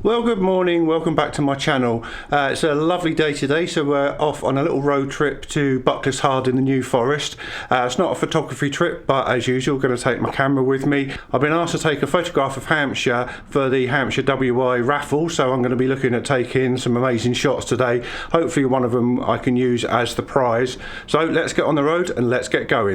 Well, good morning, welcome back to my channel. It's a lovely day today, so we're off on a little road trip to Bucklershard in the New Forest. It's not a photography trip, but as usual, going to take my camera with me. I've been asked to take a photograph of Hampshire for the Hampshire WI raffle, so I'm going to be looking at taking some amazing shots today. Hopefully one of them I can use as the prize. So let's get on the road and let's get going.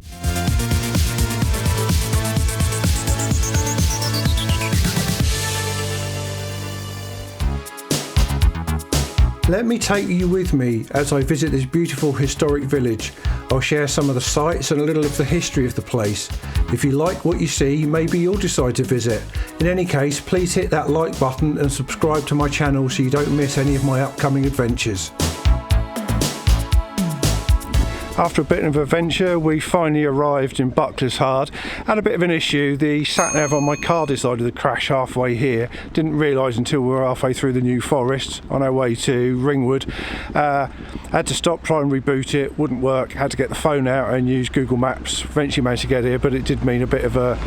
Let me take you with me as I visit this beautiful historic village. I'll share some of the sights and a little of the history of the place. If you like what you see, maybe you'll decide to visit. In any case, please hit that like button and subscribe to my channel so you don't miss any of my upcoming adventures. After a bit of adventure, we finally arrived in Bucklershard. Had a bit of an issue. The sat-nav on my car decided to crash halfway here. Didn't realise until we were halfway through the New Forest on our way to Ringwood. Had to stop, try and reboot it. Wouldn't work. Had to get the phone out and use Google Maps. Eventually managed to get here, but it did mean a bit of a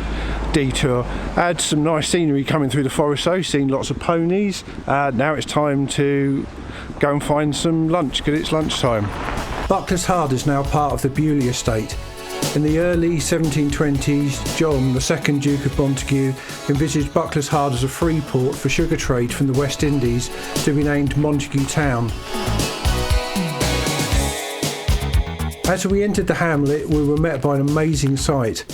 detour. Had some nice scenery coming through the forest though. Seen lots of ponies. Now it's time to go and find some lunch because it's lunchtime. Bucklershard is now part of the Beaulieu estate. In the early 1720s, John, the second Duke of Montague, envisaged Bucklershard as a free port for sugar trade from the West Indies to be named Montague Town. As we entered the hamlet, we were met by an amazing sight.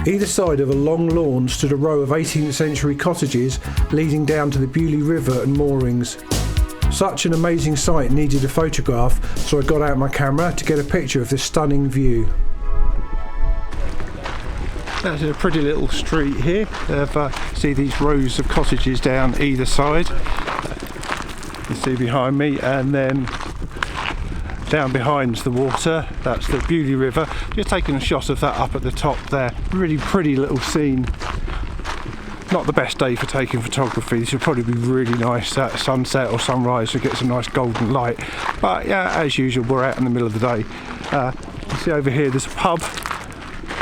Either side of a long lawn stood a row of 18th century cottages leading down to the Beaulieu River and moorings. Such an amazing sight needed a photograph, so I got out my camera to get a picture of this stunning view. That's a pretty little street here. See these rows of cottages down either side. You see behind me, and then down behind's the water. That's the Beaulieu River. Just taking a shot of that up at the top there. Really pretty little scene. Not the best day for taking photography. This would probably be really nice at sunset or sunrise to get some nice golden light. But yeah, as usual, we're out in the middle of the day. You see over here there's a pub.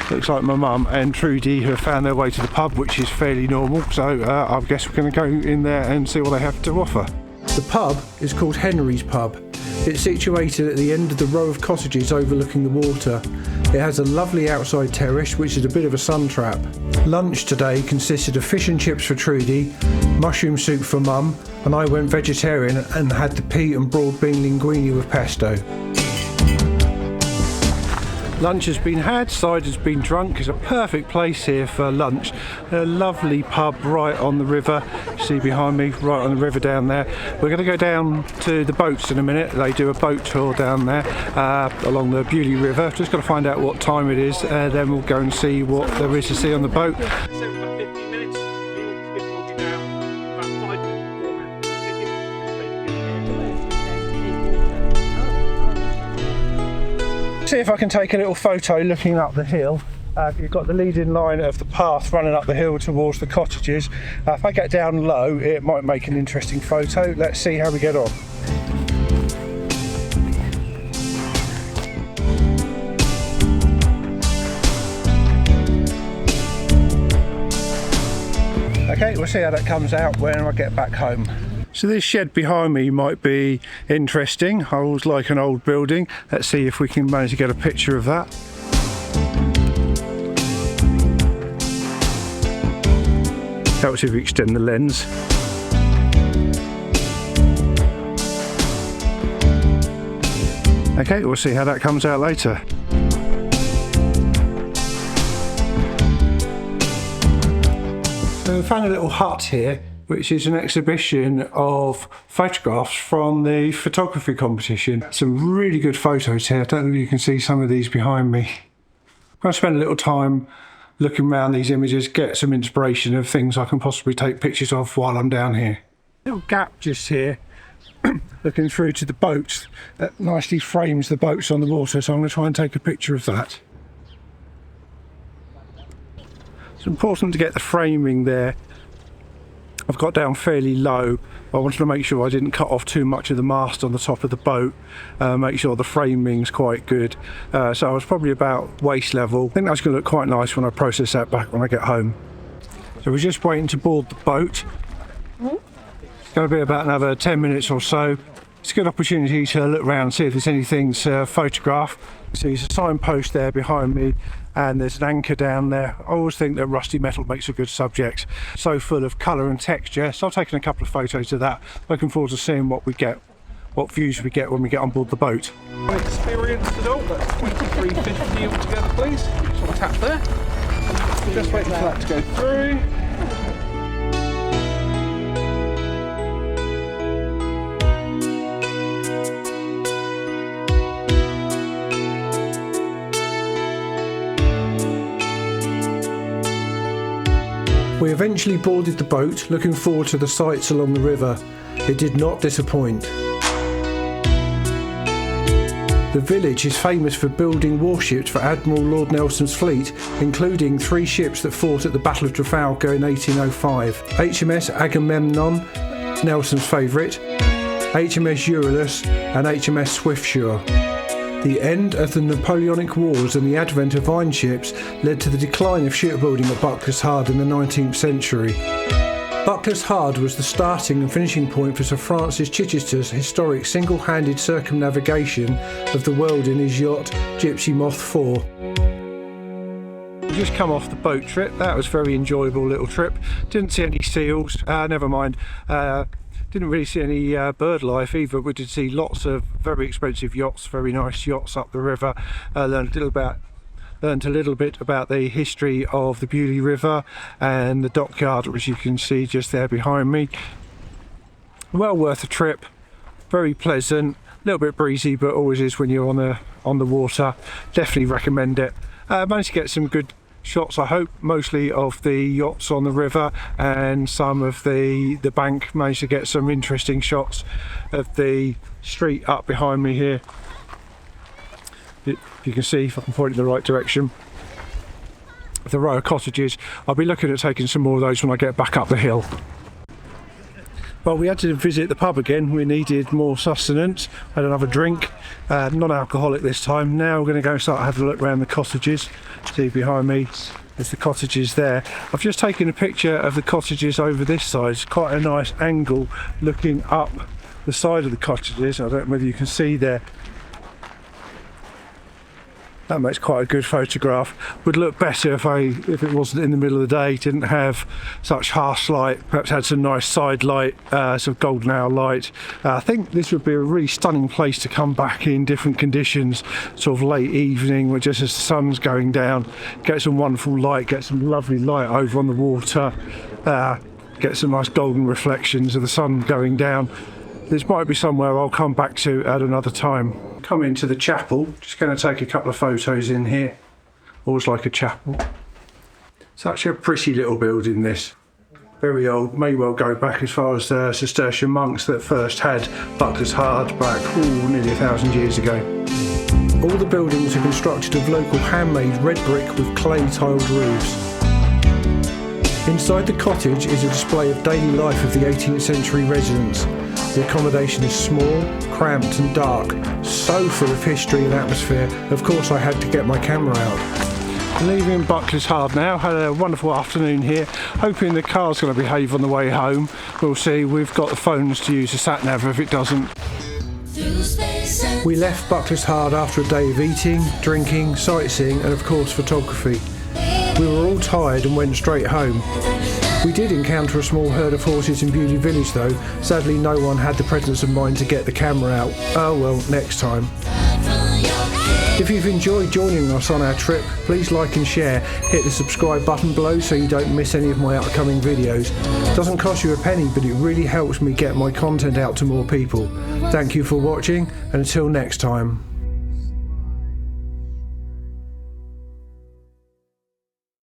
Looks like my mum and Trudy have found their way to the pub, which is fairly normal. So I guess we're going to go in there and see what they have to offer. The pub is called Henry's Pub. It's situated at the end of the row of cottages overlooking the water. It has a lovely outside terrace, which is a bit of a sun trap. Lunch today consisted of fish and chips for Trudy, mushroom soup for Mum, and I went vegetarian and had the pea and broad bean linguine with pesto. Lunch has been had, cider has been drunk. It's a perfect place here for lunch. A lovely pub right on the river. You see behind me, right on the river down there. We're going to go down to the boats in a minute. They do a boat tour down there along the Beaulieu River. Just got to find out what time it is, then we'll go and see what there is to see on the boat. See if I can take a little photo looking up the hill. You've got the leading line of the path running up the hill towards the cottages. If I get down low, it might make an interesting photo. Let's see how we get on. Okay, we'll see how that comes out when I get back home. So this shed behind me might be interesting. I always like an old building. Let's see if we can manage to get a picture of that. Helps if you extend the lens. Okay, we'll see how that comes out later. So we found a little hut here, which is an exhibition of photographs from the photography competition. Some really good photos here. I don't know if you can see some of these behind me. I'm going to spend a little time looking around these images, get some inspiration of things I can possibly take pictures of while I'm down here. Little gap just here, looking through to the boats. That nicely frames the boats on the water, so I'm going to try and take a picture of that. It's important to get the framing there. I've got down fairly low. I wanted to make sure I didn't cut off too much of the mast on the top of the boat, make sure the framing's quite good. So I was probably about waist level. I think that's going to look quite nice when I process that back when I get home. So we're just waiting to board the boat. It's going to be about another 10 minutes or so. It's a good opportunity to look around and see if there's anything to photograph. So there's a signpost there behind me and there's an anchor down there. I always think that rusty metal makes a good subject. So full of colour and texture. So I've taken a couple of photos of that. Looking forward to seeing what we get, what views we get when we get on board the boat. Experienced adult, that's 23.50 altogether, please. Just want to tap there. Just waiting for that to go through. We eventually boarded the boat, looking forward to the sights along the river. It did not disappoint. The village is famous for building warships for Admiral Lord Nelson's fleet, including 3 ships that fought at the Battle of Trafalgar in 1805. HMS Agamemnon, Nelson's favourite, HMS Euryalus and HMS Swiftsure. The end of the Napoleonic Wars and the advent of vine ships led to the decline of shipbuilding at Bucklershard in the 19th century. Bucklershard was the starting and finishing point for Sir Francis Chichester's historic single-handed circumnavigation of the world in his yacht Gypsy Moth 4. We've just come off the boat trip. That was a very enjoyable little trip. Didn't see any seals, never mind. Didn't really see any bird life either. We did see lots of very expensive yachts, very nice yachts up the river. Learned a little bit about the history of the Beaulieu River and the dockyard, which you can see just there behind me. Well worth a trip, very pleasant, a little bit breezy, but always is when you're on the water. Definitely recommend it. Managed to get some good shots, I hope, mostly of the yachts on the river and some of the bank. Managed to get some interesting shots of the street up behind me here. You can see, if I can point in the right direction, the row of cottages. I'll be looking at taking some more of those when I get back up the hill. Well, we had to visit the pub again. We needed more sustenance. Had another drink, non-alcoholic this time. Now we're going to go and start having a look around the cottages. See behind me, there's the cottages there. I've just taken a picture of the cottages over this side. It's quite a nice angle looking up the side of the cottages. I don't know whether you can see there. That makes quite a good photograph. Would look better if it wasn't in the middle of the day, didn't have such harsh light, perhaps had some nice side light, some golden hour light. I think this would be a really stunning place to come back in different conditions, sort of late evening, where just as the sun's going down, get some wonderful light, get some lovely light over on the water, get some nice golden reflections of the sun going down. This might be somewhere I'll come back to at another time. Come into the chapel, just going to take a couple of photos in here. Always like a chapel. It's actually a pretty little building, this. Very old, may well go back as far as the Cistercian monks that first had Bucklershard back nearly 1,000 years ago. All the buildings are constructed of local handmade red brick with clay tiled roofs. Inside the cottage is a display of daily life of the 18th century residents. The accommodation is small, cramped and dark, so full of history and atmosphere. Of course I had to get my camera out. Leaving Bucklershard now, had a wonderful afternoon here, hoping the car's going to behave on the way home. We'll see. We've got the phones to use the sat-nav if it doesn't. We left Bucklershard after a day of eating, drinking, sightseeing and of course photography. We were all tired and went straight home. We did encounter a small herd of horses in Beaulieu Village though. Sadly no one had the presence of mind to get the camera out. Oh well, next time. If you've enjoyed joining us on our trip, please like and share. Hit the subscribe button below so you don't miss any of my upcoming videos. It doesn't cost you a penny, but it really helps me get my content out to more people. Thank you for watching, and until next time.